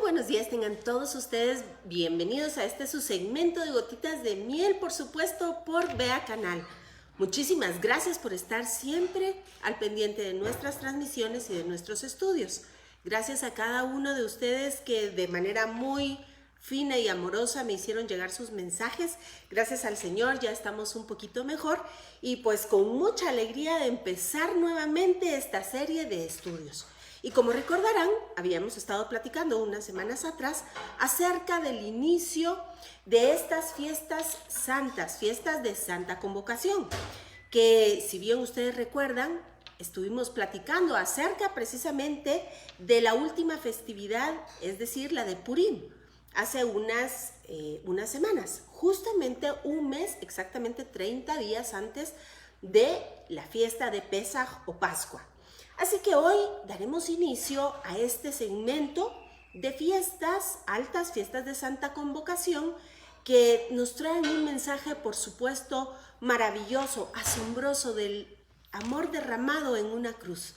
buenos días, tengan todos ustedes bienvenidos a este su segmento de Gotitas de Miel, por supuesto, por Vea Canal. Muchísimas gracias por estar siempre al pendiente de nuestras transmisiones y de nuestros estudios. Gracias a cada uno de ustedes que de manera muy fina y amorosa me hicieron llegar sus mensajes. Gracias al Señor ya estamos un poquito mejor y pues con mucha alegría de empezar nuevamente esta serie de estudios. Y como recordarán, habíamos estado platicando unas semanas atrás acerca del inicio de estas fiestas santas, fiestas de Santa Convocación, que si bien ustedes recuerdan, estuvimos platicando acerca precisamente de la última festividad, es decir, la de Purim, hace unas semanas, justamente un mes, exactamente 30 días antes de la fiesta de Pesaj o Pascua. Así que hoy daremos inicio a este segmento de fiestas, altas fiestas de Santa Convocación, que nos traen un mensaje, por supuesto, maravilloso, asombroso del amor derramado en una cruz.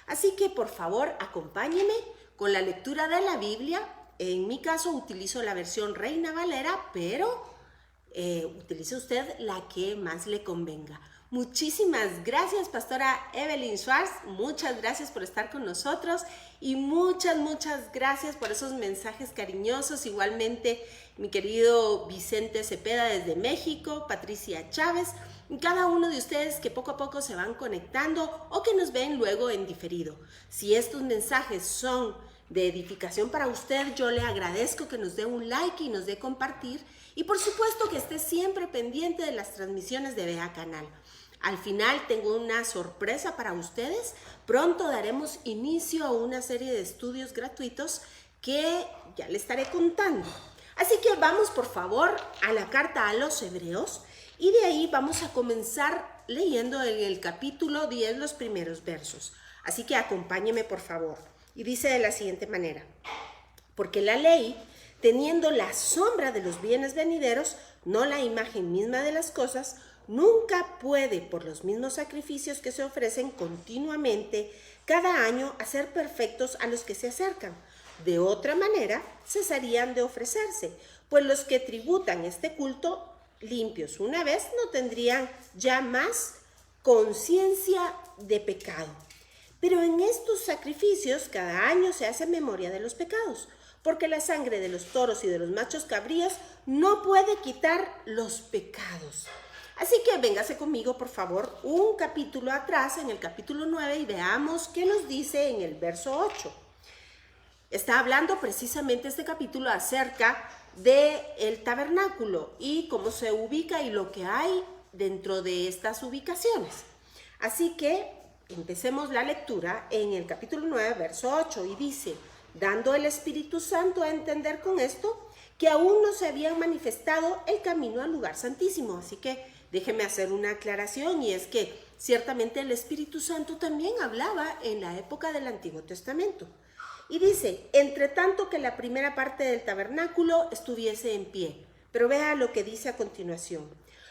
Así que, por favor, acompáñeme con la lectura de la Biblia. En mi caso, utilizo la versión Reina Valera, pero utilice usted la que más le convenga. Muchísimas gracias, Pastora Evelyn Schwartz, muchas gracias por estar con nosotros y muchas gracias por esos mensajes cariñosos. Igualmente, mi querido Vicente Cepeda desde México, Patricia Chávez, y cada uno de ustedes que poco a poco se van conectando o que nos ven luego en diferido. Si estos mensajes son de edificación para usted, yo le agradezco que nos dé un like y nos dé compartir y por supuesto que esté siempre pendiente de las transmisiones de Vea Canal. Al final tengo una sorpresa para ustedes. Pronto daremos inicio a una serie de estudios gratuitos que ya les estaré contando. Así que vamos por favor a la carta a los Hebreos y de ahí vamos a comenzar leyendo en el capítulo 10 los primeros versos. Así que acompáñeme por favor. Y dice de la siguiente manera: porque la ley, teniendo la sombra de los bienes venideros, no la imagen misma de las cosas, nunca puede, por los mismos sacrificios que se ofrecen continuamente cada año, hacer perfectos a los que se acercan. De otra manera, cesarían de ofrecerse, pues los que tributan este culto limpios una vez no tendrían ya más conciencia de pecado. Pero en estos sacrificios cada año se hace memoria de los pecados, porque la sangre de los toros y de los machos cabríos no puede quitar los pecados. Así que véngase conmigo, por favor, un capítulo atrás, en el capítulo 9, y veamos qué nos dice en el verso 8. Está hablando precisamente este capítulo acerca del tabernáculo y cómo se ubica y lo que hay dentro de estas ubicaciones. Así que empecemos la lectura en el capítulo 9, verso 8, y dice: dando el Espíritu Santo a entender con esto que aún no se habían manifestado el camino al lugar santísimo. Así que déjeme hacer una aclaración, y es que ciertamente el Espíritu Santo también hablaba en la época del Antiguo Testamento. Y dice: entre tanto que la primera parte del tabernáculo estuviese en pie. Pero vea lo que dice a continuación: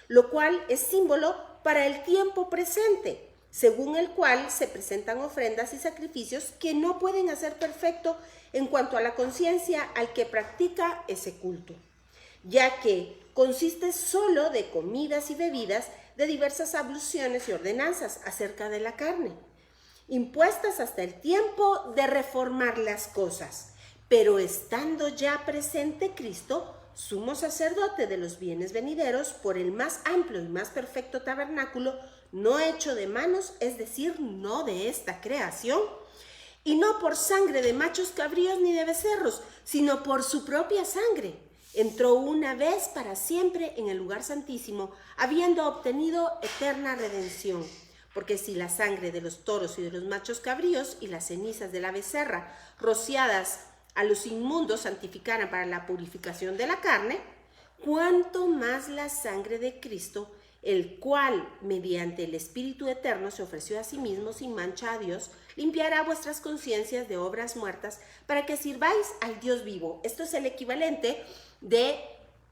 lo cual es símbolo para el tiempo presente, según el cual se presentan ofrendas y sacrificios que no pueden hacer perfecto en cuanto a la conciencia al que practica ese culto, ya que consiste solo de comidas y bebidas de diversas abluciones y ordenanzas acerca de la carne, impuestas hasta el tiempo de reformar las cosas. Pero estando ya presente Cristo, sumo sacerdote de los bienes venideros, por el más amplio y más perfecto tabernáculo, no hecho de manos, es decir, no de esta creación, y no por sangre de machos cabríos ni de becerros, sino por su propia sangre, entró una vez para siempre en el lugar santísimo, habiendo obtenido eterna redención. Porque si la sangre de los toros y de los machos cabríos y las cenizas de la becerra rociadas a los inmundos santificaran para la purificación de la carne, cuánto más la sangre de Cristo, el cual mediante el Espíritu Eterno se ofreció a sí mismo sin mancha a Dios, limpiará vuestras conciencias de obras muertas para que sirváis al Dios vivo. Esto es el equivalente de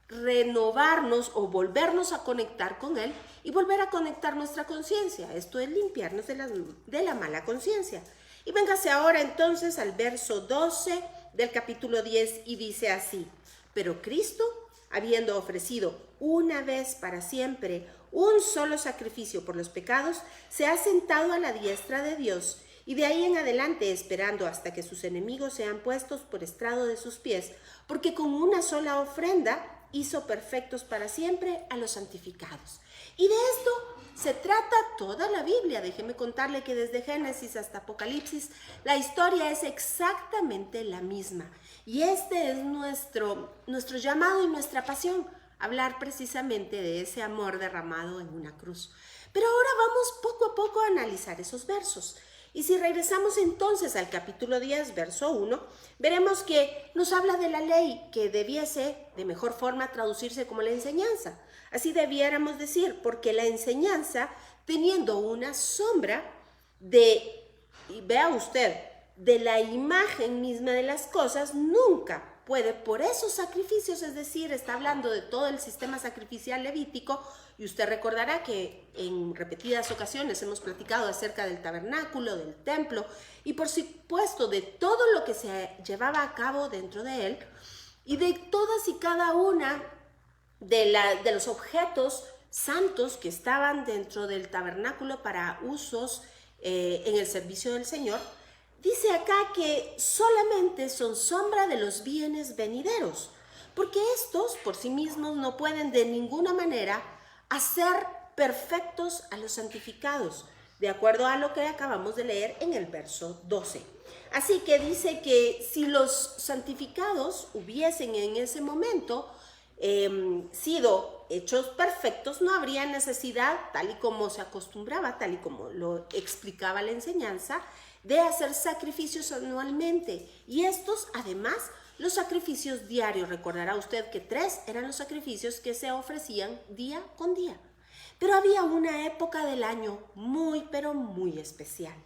renovarnos o volvernos a conectar con Él y volver a conectar nuestra conciencia. Esto es limpiarnos de la mala conciencia. Y véngase ahora entonces al verso 12 del capítulo 10 y dice así: pero Cristo, habiendo ofrecido una vez para siempre un solo sacrificio por los pecados, se ha sentado a la diestra de Dios, y de ahí en adelante esperando hasta que sus enemigos sean puestos por estrado de sus pies, porque con una sola ofrenda hizo perfectos para siempre a los santificados. Y de esto se trata toda la Biblia. Déjeme contarle que desde Génesis hasta Apocalipsis la historia es exactamente la misma. Y este es nuestro llamado y nuestra pasión, hablar precisamente de ese amor derramado en una cruz. Pero ahora vamos poco a poco a analizar esos versos. Y si regresamos entonces al capítulo 10, verso 1, veremos que nos habla de la ley que debiese de mejor forma traducirse como la enseñanza. Así debiéramos decir, porque la enseñanza, teniendo una sombra y vea usted, de la imagen misma de las cosas, nunca puede por esos sacrificios, es decir, está hablando de todo el sistema sacrificial levítico, y usted recordará que en repetidas ocasiones hemos platicado acerca del tabernáculo, del templo, y por supuesto de todo lo que se llevaba a cabo dentro de él, y de todas y cada una de los objetos santos que estaban dentro del tabernáculo para usos en el servicio del Señor. Dice acá que solamente son sombra de los bienes venideros, porque estos por sí mismos no pueden de ninguna manera hacer perfectos a los santificados, de acuerdo a lo que acabamos de leer en el verso 12. Así que dice que si los santificados hubiesen en ese momento sido hechos perfectos, no habría necesidad, tal y como se acostumbraba, tal y como lo explicaba la enseñanza, de hacer sacrificios anualmente. Y estos, además, los sacrificios diarios. Recordará usted que 3 eran los sacrificios que se ofrecían día con día. Pero había una época del año muy, pero muy especial.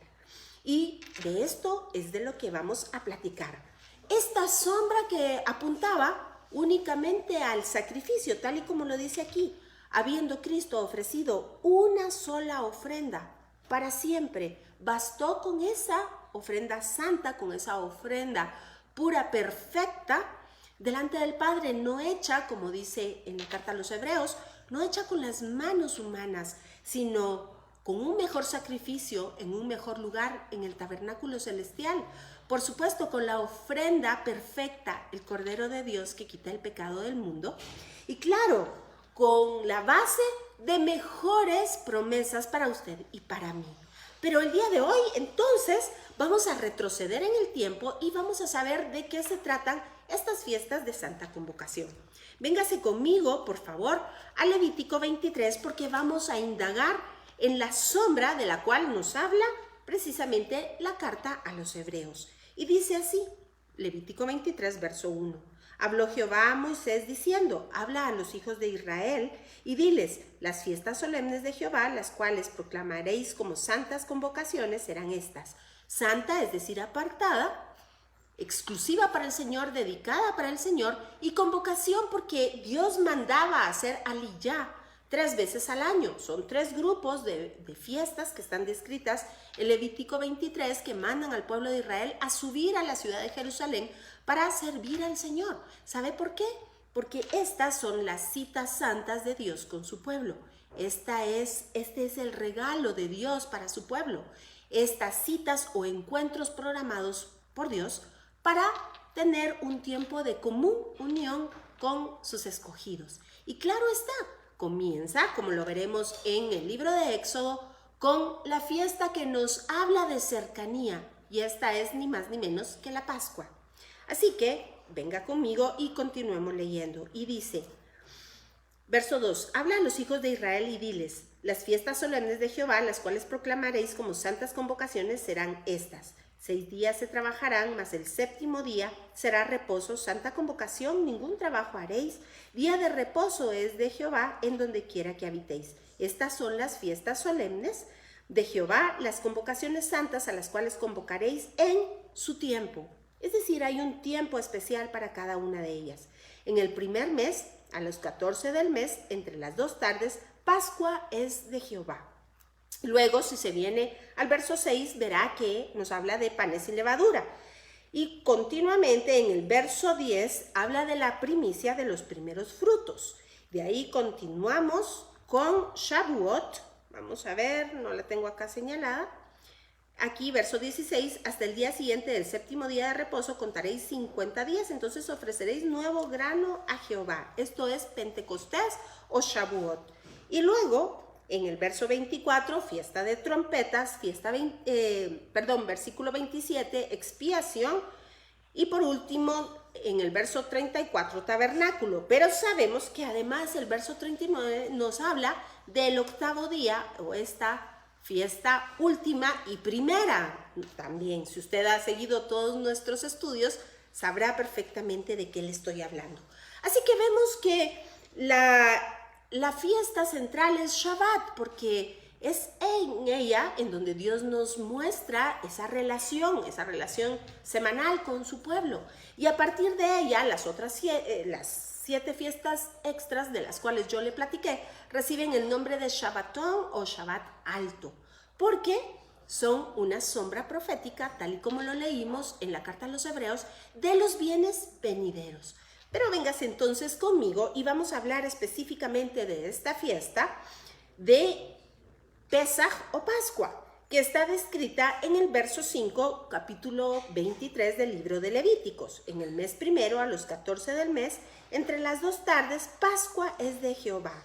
Y de esto es de lo que vamos a platicar. Esta sombra que apuntaba únicamente al sacrificio, tal y como lo dice aquí, habiendo Cristo ofrecido una sola ofrenda para siempre, bastó con esa ofrenda santa, con esa ofrenda pura, perfecta, delante del Padre, no hecha, como dice en la carta a los Hebreos, no hecha con las manos humanas, sino con un mejor sacrificio en un mejor lugar en el tabernáculo celestial. Por supuesto, con la ofrenda perfecta, el Cordero de Dios que quita el pecado del mundo. Y claro, con la base de mejores promesas para usted y para mí. Pero el día de hoy, entonces, vamos a retroceder en el tiempo y vamos a saber de qué se tratan estas fiestas de Santa Convocación. Véngase conmigo, por favor, a Levítico 23, porque vamos a indagar en la sombra de la cual nos habla precisamente la carta a los Hebreos. Y dice así, Levítico 23, verso 1. Habló Jehová a Moisés diciendo: habla a los hijos de Israel y diles: las fiestas solemnes de Jehová, las cuales proclamaréis como santas convocaciones, serán estas. Santa, es decir, apartada, exclusiva para el Señor, dedicada para el Señor, y convocación porque Dios mandaba hacer aliyá 3 veces al año. Son 3 grupos de fiestas que están descritas en Levítico 23 que mandan al pueblo de Israel a subir a la ciudad de Jerusalén para servir al Señor. ¿Sabe por qué? Porque estas son las citas santas de Dios con su pueblo. Este es el regalo de Dios para su pueblo. Estas citas o encuentros programados por Dios para tener un tiempo de común unión con sus escogidos. Y claro está, comienza, como lo veremos en el libro de Éxodo, con la fiesta que nos habla de cercanía, y esta es ni más ni menos que la Pascua. Así que venga conmigo y continuemos leyendo. Y dice, verso 2, habla a los hijos de Israel y diles: las fiestas solemnes de Jehová, las cuales proclamaréis como santas convocaciones, serán estas. 6 días se trabajarán, mas el 7º día será reposo, santa convocación, ningún trabajo haréis. Día de reposo es de Jehová en donde quiera que habitéis. Estas son las fiestas solemnes de Jehová, las convocaciones santas a las cuales convocaréis en su tiempo. Es decir, hay un tiempo especial para cada una de ellas. En el primer mes, a los 14 del mes, entre las 2 tardes, Pascua es de Jehová. Luego, si se viene al verso 6, verá que nos habla de panes sin levadura. Y continuamente en el verso 10 habla de la primicia de los primeros frutos. De ahí continuamos con Shavuot. Vamos a ver, no la tengo acá señalada. Aquí, verso 16, hasta el día siguiente del séptimo día de reposo contaréis 50 días, entonces ofreceréis nuevo grano a Jehová. Esto es Pentecostés o Shavuot. Y luego, en el verso 24, fiesta de trompetas, versículo 27, expiación. Y por último, en el verso 34, tabernáculo. Pero sabemos que además el verso 39 nos habla del octavo día o esta fiesta última y primera. También, si usted ha seguido todos nuestros estudios, sabrá perfectamente de qué le estoy hablando. Así que vemos que la fiesta central es Shabbat, porque es en ella en donde Dios nos muestra esa relación semanal con su pueblo. Y a partir de ella, las 7 fiestas extras de las cuales yo le platiqué reciben el nombre de Shabbatón o Shabbat alto, porque son una sombra profética, tal y como lo leímos en la carta a los Hebreos, de los bienes venideros. Pero véngase entonces conmigo y vamos a hablar específicamente de esta fiesta de Pesaj o Pascua, que está descrita en el verso 5, capítulo 23 del libro de Levíticos. En el mes primero, a los 14 del mes, entre las 2 tardes, Pascua es de Jehová.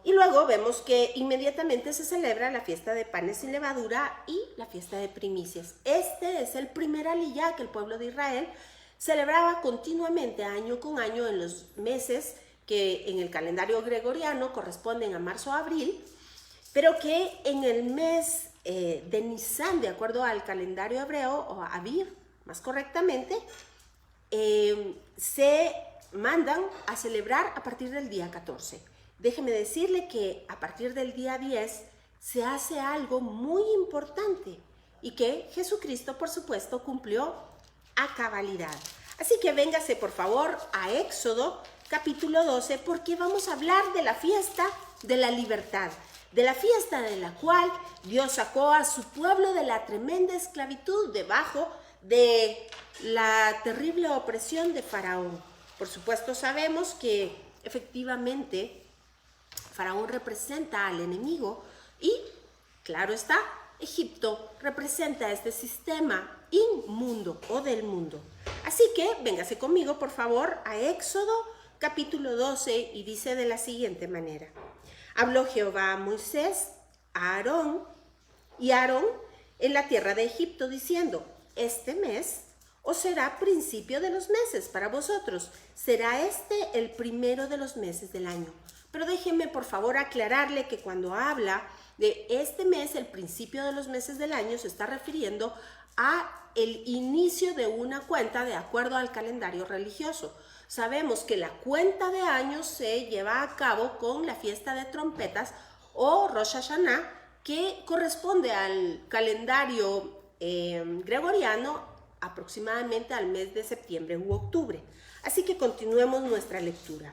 Y luego vemos que inmediatamente se celebra la fiesta de panes sin levadura y la fiesta de primicias. Este es el primer aliyá que el pueblo de Israel celebraba continuamente año con año en los meses que en el calendario gregoriano corresponden a marzo a abril, pero que en el mes de Nisan, de acuerdo al calendario hebreo, o Abir, más correctamente, se mandan a celebrar a partir del día 14. Déjeme decirle que a partir del día 10 se hace algo muy importante y que Jesucristo, por supuesto, cumplió a cabalidad. Así que véngase, por favor, a Éxodo, capítulo 12, porque vamos a hablar de la fiesta de la libertad, de la fiesta de la cual Dios sacó a su pueblo de la tremenda esclavitud debajo de la terrible opresión de Faraón. Por supuesto, sabemos que efectivamente Faraón representa al enemigo y, claro está, Egipto representa este sistema inmundo o del mundo. Así que véngase conmigo, por favor, a Éxodo capítulo 12 y dice de la siguiente manera: habló Jehová a Moisés, a Aarón en la tierra de Egipto, diciendo: este mes os será principio de los meses para vosotros, será este el primero de los meses del año. Pero déjeme por favor aclararle que cuando habla de este mes, el principio de los meses del año, se está refiriendo a el inicio de una cuenta de acuerdo al calendario religioso. Sabemos que la cuenta de años se lleva a cabo con la fiesta de trompetas o Rosh Hashanah, que corresponde al calendario gregoriano aproximadamente al mes de septiembre u octubre. Así que continuemos nuestra lectura.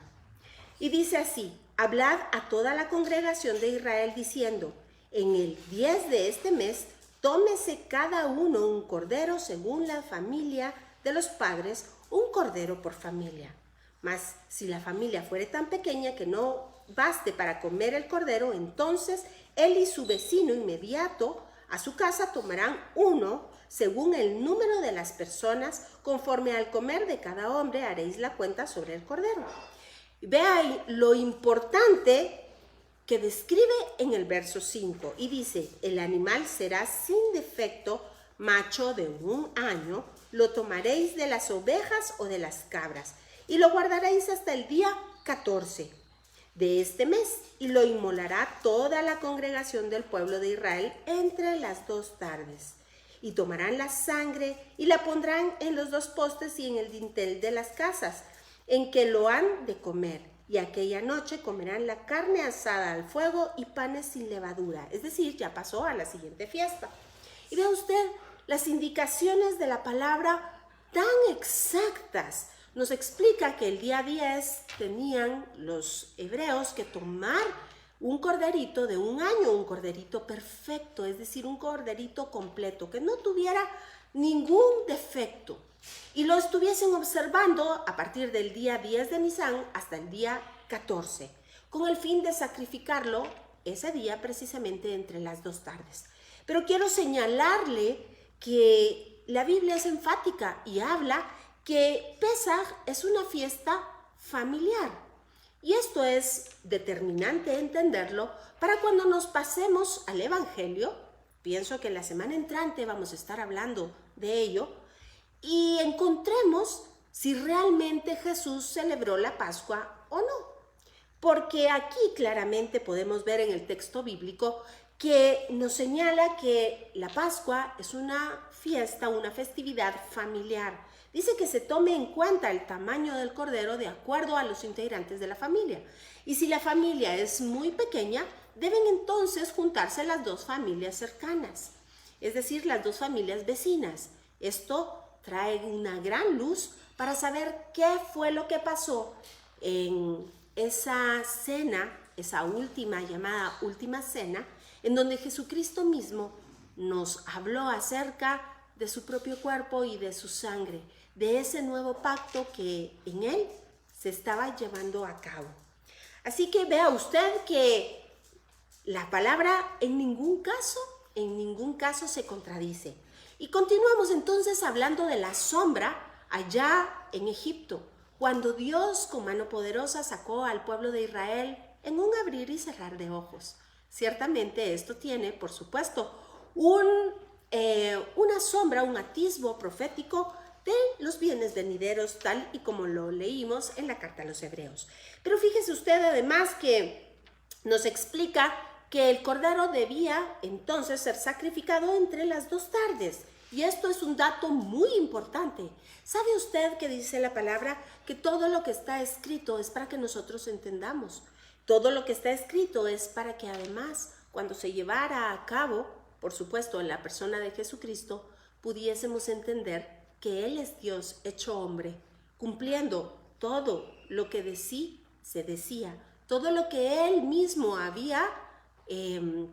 Y dice así: hablad a toda la congregación de Israel diciendo: en el 10 de este mes tómese cada uno un cordero según la familia de los padres, un cordero por familia. Mas si la familia fuere tan pequeña que no baste para comer el cordero, entonces él y su vecino inmediato a su casa tomarán uno según el número de las personas, conforme al comer de cada hombre haréis la cuenta sobre el cordero. Vea lo importante que describe en el verso 5 y dice: el animal será sin defecto, macho de 1 año, lo tomaréis de las ovejas o de las cabras y lo guardaréis hasta el día 14 de este mes y lo inmolará toda la congregación del pueblo de Israel entre las 2 tardes. Y tomarán la sangre y la pondrán en los 2 postes y en el dintel de las casas en que lo han de comer. Y aquella noche comerán la carne asada al fuego y panes sin levadura. Es decir, ya pasó a la siguiente fiesta. Y vea usted las indicaciones de la palabra tan exactas. Nos explica que el día 10 tenían los hebreos que tomar un corderito de 1 año, un corderito perfecto, es decir, un corderito completo, que no tuviera ningún defecto. y lo estuviesen observando a partir del día 10 de Nisan hasta el día 14, con el fin de sacrificarlo ese día precisamente entre las 2 tardes. Pero quiero señalarle que la Biblia es enfática y habla que Pesaj es una fiesta familiar. Y esto es determinante entenderlo para cuando nos pasemos al Evangelio. Pienso que la semana entrante vamos a estar hablando de ello y encontremos si realmente Jesús celebró la Pascua o no. Porque aquí claramente podemos ver en el texto bíblico que nos señala que la Pascua es una fiesta, una festividad familiar. Dice que se tome en cuenta el tamaño del cordero de acuerdo a los integrantes de la familia. Y si la familia es muy pequeña, deben entonces juntarse las 2 familias cercanas, es decir, las 2 familias vecinas. Esto trae una gran luz para saber qué fue lo que pasó en esa cena, esa última llamada última cena, en donde Jesucristo mismo nos habló acerca de su propio cuerpo y de su sangre, de ese nuevo pacto que en él se estaba llevando a cabo. Así que vea usted que la palabra en ningún caso se contradice. Y continuamos entonces hablando de la sombra allá en Egipto, cuando Dios con mano poderosa sacó al pueblo de Israel en un abrir y cerrar de ojos. Ciertamente esto tiene, por supuesto, una sombra, un atisbo profético de los bienes venideros, tal y como lo leímos en la carta a los Hebreos. Pero fíjese usted además que nos explica que el cordero debía entonces ser sacrificado entre las 2 tardes. Y esto es un dato muy importante. ¿Sabe usted que dice la palabra que todo lo que está escrito es para que nosotros entendamos? Todo lo que está escrito es para que además, cuando se llevara a cabo, por supuesto, en la persona de Jesucristo, pudiésemos entender que Él es Dios hecho hombre, cumpliendo todo lo que de sí se decía, todo lo que Él mismo había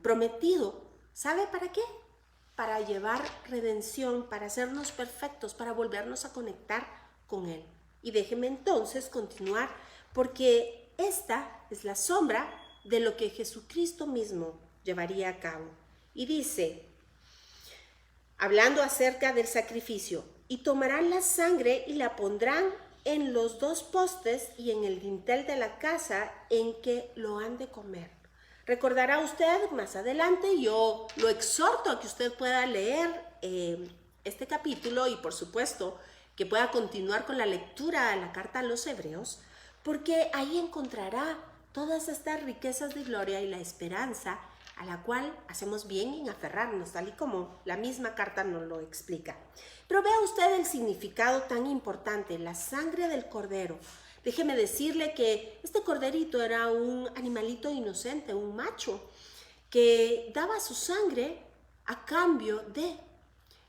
prometido. ¿Sabe para qué? Para llevar redención, para hacernos perfectos, para volvernos a conectar con Él. Y déjeme entonces continuar, porque esta es la sombra de lo que Jesucristo mismo llevaría a cabo. Y dice, hablando acerca del sacrificio, y tomarán la sangre y la pondrán en los 2 postes y en el dintel de la casa en que lo han de comer. Recordará usted más adelante, yo lo exhorto a que usted pueda leer este capítulo y por supuesto que pueda continuar con la lectura de la carta a los Hebreos, porque ahí encontrará todas estas riquezas de gloria y la esperanza a la cual hacemos bien en aferrarnos, tal y como la misma carta nos lo explica. Pero vea usted el significado tan importante, la sangre del cordero. Déjeme decirle que este corderito era un animalito inocente, un macho, que daba su sangre a cambio de.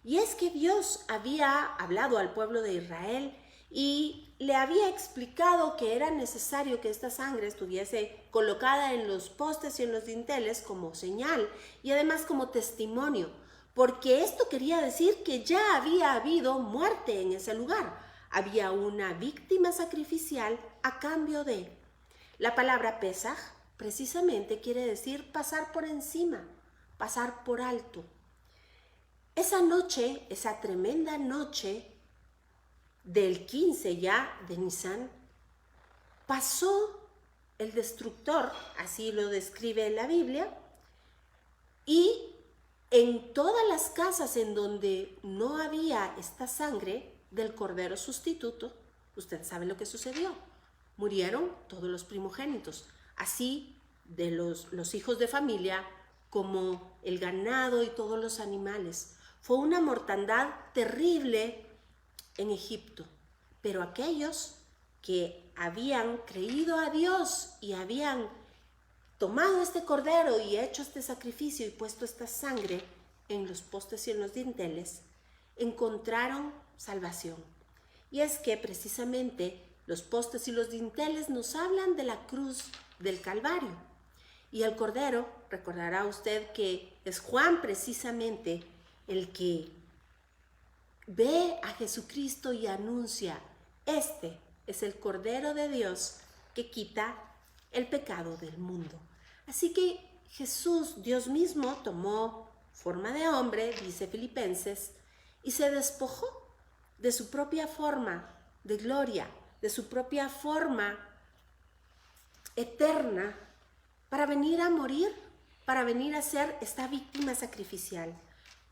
Y es que Dios había hablado al pueblo de Israel y le había explicado que era necesario que esta sangre estuviese colocada en los postes y en los dinteles como señal y además como testimonio, porque esto quería decir que ya había habido muerte en ese lugar. Había una víctima sacrificial a cambio de. La palabra Pesaj precisamente quiere decir pasar por encima, pasar por alto. Esa noche, esa tremenda noche del 15 ya de Nisan, pasó el destructor, así lo describe la Biblia, y en todas las casas en donde no había esta sangre del cordero sustituto, usted sabe lo que sucedió. Murieron todos los primogénitos, así de los hijos de familia como el ganado y todos los animales. Fue una mortandad terrible en Egipto, pero aquellos que habían creído a Dios y habían tomado este cordero y hecho este sacrificio y puesto esta sangre en los postes y en los dinteles, encontraron salvación. Y es que precisamente los postes y los dinteles nos hablan de la cruz del Calvario. Y el cordero, recordará usted que es Juan precisamente el que ve a Jesucristo y anuncia, este es el Cordero de Dios que quita el pecado del mundo. Así que Jesús, Dios mismo, tomó forma de hombre, dice Filipenses, y se despojó de su propia forma de gloria, de su propia forma eterna, para venir a morir, para venir a ser esta víctima sacrificial.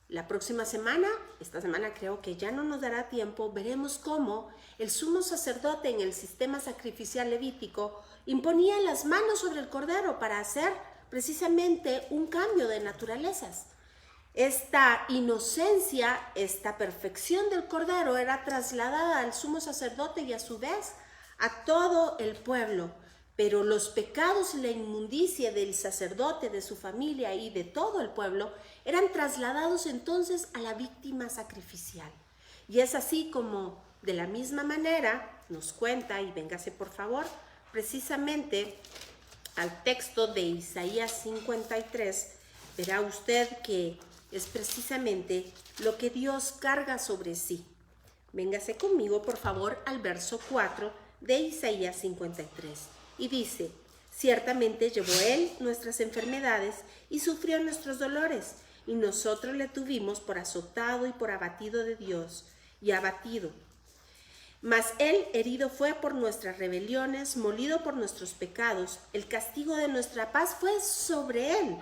La próxima semana, esta semana creo que ya no nos dará tiempo, veremos cómo el sumo sacerdote en el sistema sacrificial levítico imponía las manos sobre el cordero para hacer precisamente un cambio de naturalezas. Esta inocencia, esta perfección del cordero era trasladada al sumo sacerdote y a su vez a todo el pueblo. Pero los pecados y la inmundicia del sacerdote, de su familia y de todo el pueblo eran trasladados entonces a la víctima sacrificial. Y es así como de la misma manera nos cuenta, y véngase por favor, precisamente al texto de Isaías 53, verá usted que es precisamente lo que Dios carga sobre sí. Véngase conmigo por favor al verso 4 de Isaías 53. Y dice, ciertamente llevó él nuestras enfermedades y sufrió nuestros dolores, y nosotros le tuvimos por azotado y por abatido de Dios, y abatido. Mas él herido fue por nuestras rebeliones, molido por nuestros pecados, el castigo de nuestra paz fue sobre él,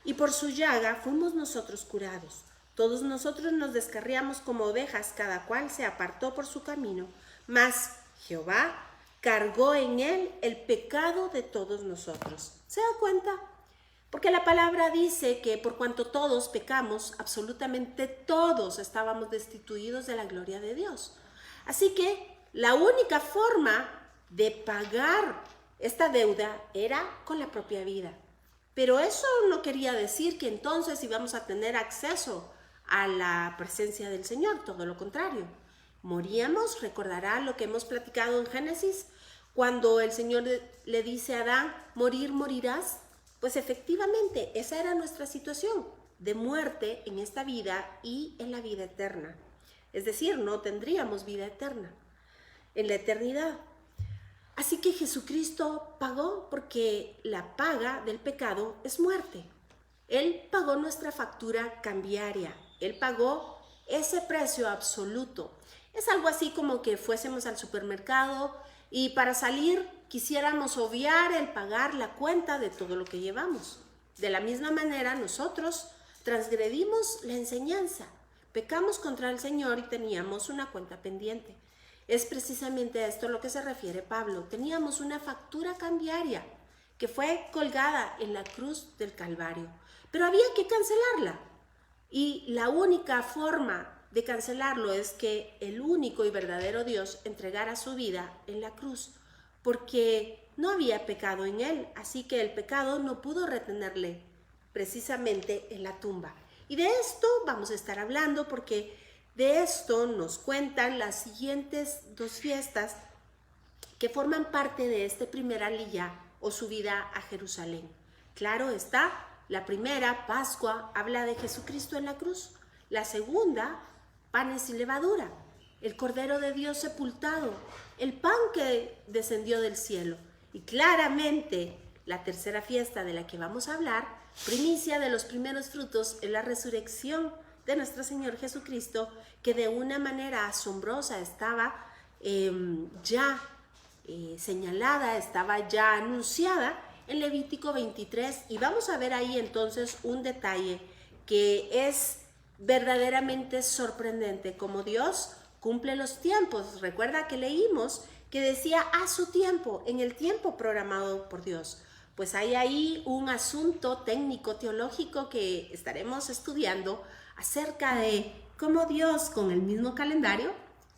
y por su llaga fuimos nosotros curados. Todos nosotros nos descarriamos como ovejas, cada cual se apartó por su camino, mas Jehová cargó en él el pecado de todos nosotros. ¿Se da cuenta? Porque la palabra dice que por cuanto todos pecamos, absolutamente todos estábamos destituidos de la gloria de Dios. Así que la única forma de pagar esta deuda era con la propia vida. Pero eso no quería decir que entonces íbamos a tener acceso a la presencia del Señor, todo lo contrario. Moríamos, recordará lo que hemos platicado en Génesis, cuando el Señor le dice a Adán, morir, morirás. Pues efectivamente, esa era nuestra situación, de muerte en esta vida y en la vida eterna. Es decir, no tendríamos vida eterna en la eternidad. Así que Jesucristo pagó, porque la paga del pecado es muerte. Él pagó nuestra factura cambiaria, Él pagó ese precio absoluto. Es algo así como que fuésemos al supermercado y para salir quisiéramos obviar el pagar la cuenta de todo lo que llevamos. De la misma manera nosotros transgredimos la enseñanza, pecamos contra el Señor y teníamos una cuenta pendiente. Es precisamente a esto a lo que se refiere Pablo. Teníamos una factura cambiaria que fue colgada en la cruz del Calvario, pero había que cancelarla. Y la única forma de cancelarlo es que el único y verdadero Dios entregara su vida en la cruz, porque no había pecado en él, así que el pecado no pudo retenerle precisamente en la tumba. Y de esto vamos a estar hablando, porque de esto nos cuentan las siguientes dos fiestas que forman parte de este primer aliyá o subida a Jerusalén. Claro está, la primera, Pascua, habla de Jesucristo en la cruz. La segunda, panes y levadura, el Cordero de Dios sepultado, el pan que descendió del cielo. Y claramente la tercera fiesta de la que vamos a hablar, primicia de los primeros frutos, es la resurrección de nuestro Señor Jesucristo, que de una manera asombrosa estaba señalada, estaba ya anunciada en Levítico 23. Y vamos a ver ahí entonces un detalle que es verdaderamente sorprendente, como Dios cumple los tiempos. Recuerda que leímos que decía a su tiempo, en el tiempo programado por Dios. Pues hay ahí un asunto técnico, teológico, que estaremos estudiando acerca de cómo Dios, con el mismo calendario,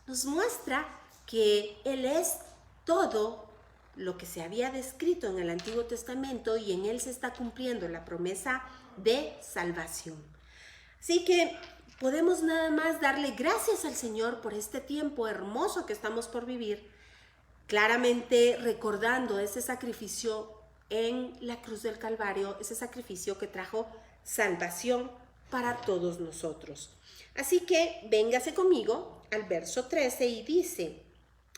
nos muestra que Él es todo lo que se había descrito en el Antiguo Testamento, y en Él se está cumpliendo la promesa de salvación. Así que podemos nada más darle gracias al Señor por este tiempo hermoso que estamos por vivir, claramente recordando ese sacrificio en la cruz del Calvario, ese sacrificio que trajo salvación para todos nosotros. Así que véngase conmigo al verso 13 y dice,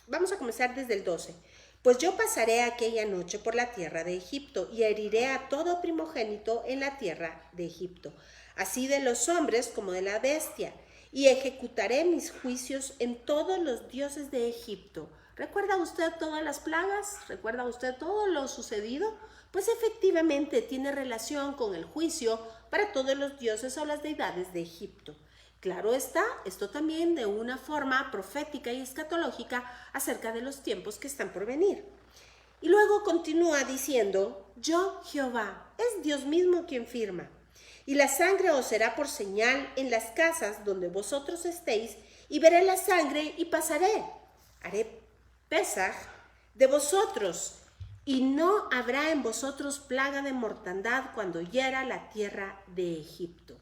vamos a comenzar desde el 12. Pues yo pasaré aquella noche por la tierra de Egipto y heriré a todo primogénito en la tierra de Egipto, así de los hombres como de la bestia, y ejecutaré mis juicios en todos los dioses de Egipto. ¿Recuerda usted todas las plagas? ¿Recuerda usted todo lo sucedido? Pues efectivamente tiene relación con el juicio para todos los dioses o las deidades de Egipto. Claro está, esto también de una forma profética y escatológica acerca de los tiempos que están por venir. Y luego continúa diciendo, yo, Jehová, es Dios mismo quien firma. Y la sangre os será por señal en las casas donde vosotros estéis, y veré la sangre y pasaré. Haré Pesaj de vosotros, y no habrá en vosotros plaga de mortandad cuando hiera la tierra de Egipto.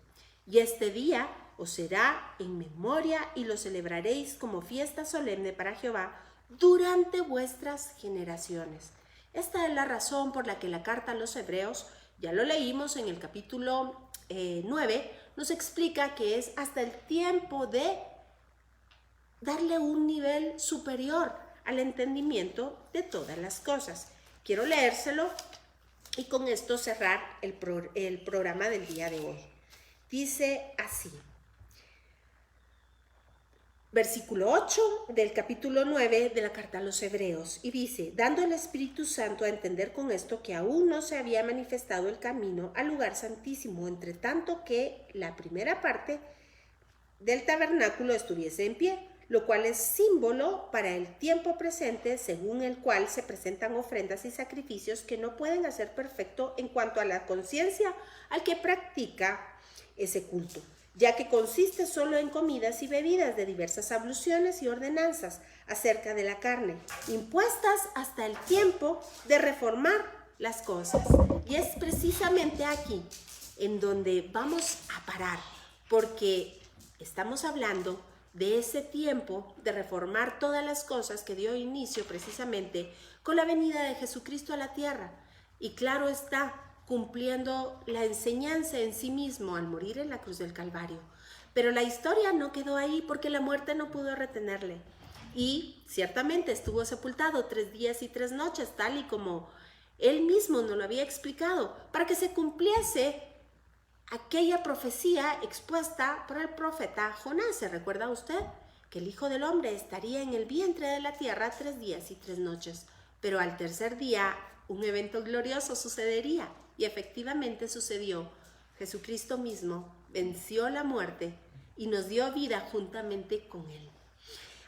Y este día os será en memoria y lo celebraréis como fiesta solemne para Jehová durante vuestras generaciones. Esta es la razón por la que la carta a los hebreos, ya lo leímos en el capítulo 9, nos explica que es hasta el tiempo de darle un nivel superior al entendimiento de todas las cosas. Quiero leérselo y con esto cerrar el programa del día de hoy. Dice así, versículo 8 del capítulo 9 de la carta a los hebreos, y dice, dando el Espíritu Santo a entender con esto que aún no se había manifestado el camino al lugar santísimo, entre tanto que la primera parte del tabernáculo estuviese en pie, lo cual es símbolo para el tiempo presente, según el cual se presentan ofrendas y sacrificios que no pueden hacer perfecto en cuanto a la conciencia al que practica ese culto, ya que consiste solo en comidas y bebidas de diversas abluciones y ordenanzas acerca de la carne, impuestas hasta el tiempo de reformar las cosas. Y es precisamente aquí en donde vamos a parar, porque estamos hablando de ese tiempo de reformar todas las cosas que dio inicio precisamente con la venida de Jesucristo a la tierra. Y claro está, cumpliendo la enseñanza en sí mismo al morir en la cruz del Calvario. Pero la historia no quedó ahí porque la muerte no pudo retenerle. Y ciertamente estuvo sepultado 3 días y 3 noches, tal y como él mismo nos lo había explicado, para que se cumpliese aquella profecía expuesta por el profeta Jonás. ¿Se recuerda usted? Que el Hijo del Hombre estaría en el vientre de la tierra 3 días y 3 noches. Pero al tercer día un evento glorioso sucedería. Y efectivamente sucedió. Jesucristo mismo venció la muerte y nos dio vida juntamente con Él.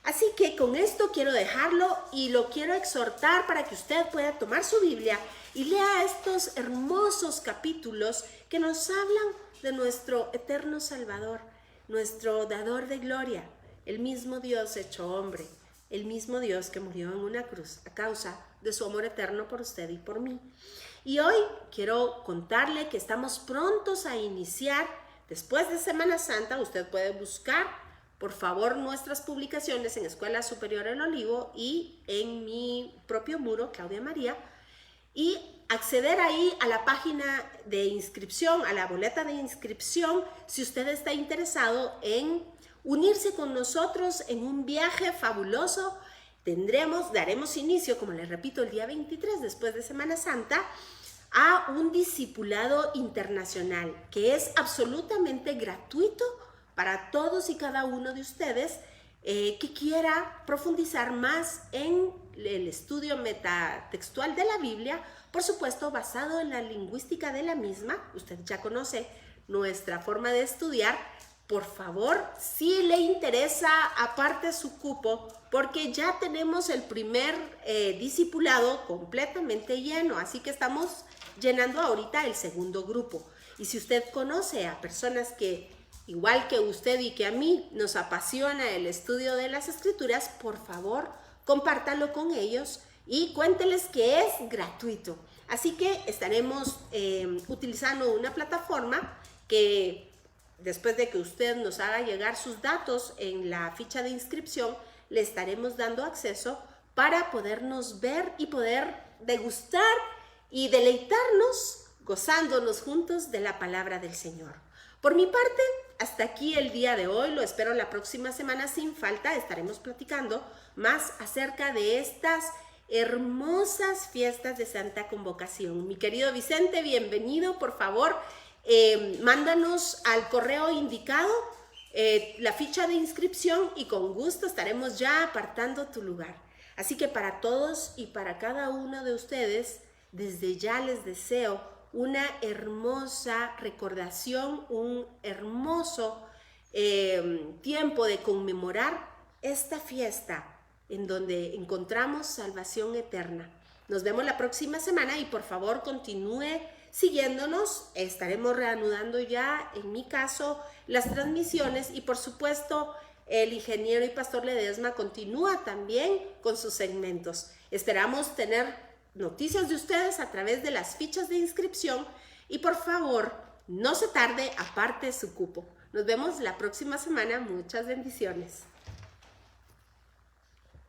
Así que con esto quiero dejarlo y lo quiero exhortar para que usted pueda tomar su Biblia y lea estos hermosos capítulos que nos hablan de nuestro eterno Salvador, nuestro dador de gloria, el mismo Dios hecho hombre, el mismo Dios que murió en una cruz a causa de su amor eterno por usted y por mí. Y hoy quiero contarle que estamos prontos a iniciar, después de Semana Santa. Usted puede buscar, por favor, nuestras publicaciones en Escuela Superior El Olivo y en mi propio muro, Claudia María, y acceder ahí a la página de inscripción, a la boleta de inscripción, si usted está interesado en unirse con nosotros en un viaje fabuloso. Daremos inicio, como les repito, el día 23, después de Semana Santa, a un discipulado internacional que es absolutamente gratuito para todos y cada uno de ustedes que quiera profundizar más en el estudio metatextual de la Biblia, por supuesto basado en la lingüística de la misma. Usted ya conoce nuestra forma de estudiar. Por favor, si le interesa, aparte su cupo, porque ya tenemos el primer discipulado completamente lleno, así que estamos llenando ahorita el segundo grupo. Y si usted conoce a personas que, igual que usted y que a mí, nos apasiona el estudio de las Escrituras, por favor, compártalo con ellos y cuénteles que es gratuito. Así que estaremos utilizando una plataforma que, después de que usted nos haga llegar sus datos en la ficha de inscripción, le estaremos dando acceso para podernos ver y poder degustar y deleitarnos gozándonos juntos de la palabra del Señor. Por mi parte, hasta aquí el día de hoy. Lo espero la próxima semana sin falta. Estaremos platicando más acerca de estas hermosas fiestas de Santa Convocación. Mi querido Vicente, bienvenido. Por favor, mándanos al correo indicado la ficha de inscripción y con gusto estaremos ya apartando tu lugar. Así que para todos y para cada uno de ustedes, desde ya les deseo una hermosa recordación, un hermoso tiempo de conmemorar esta fiesta en donde encontramos salvación eterna. Nos vemos la próxima semana y por favor continúe siguiéndonos. Estaremos reanudando ya, en mi caso, las transmisiones y por supuesto el ingeniero y pastor Ledesma continúa también con sus segmentos. Esperamos tener noticias de ustedes a través de las fichas de inscripción y por favor no se tarde, aparte su cupo. Nos vemos la próxima semana. Muchas bendiciones.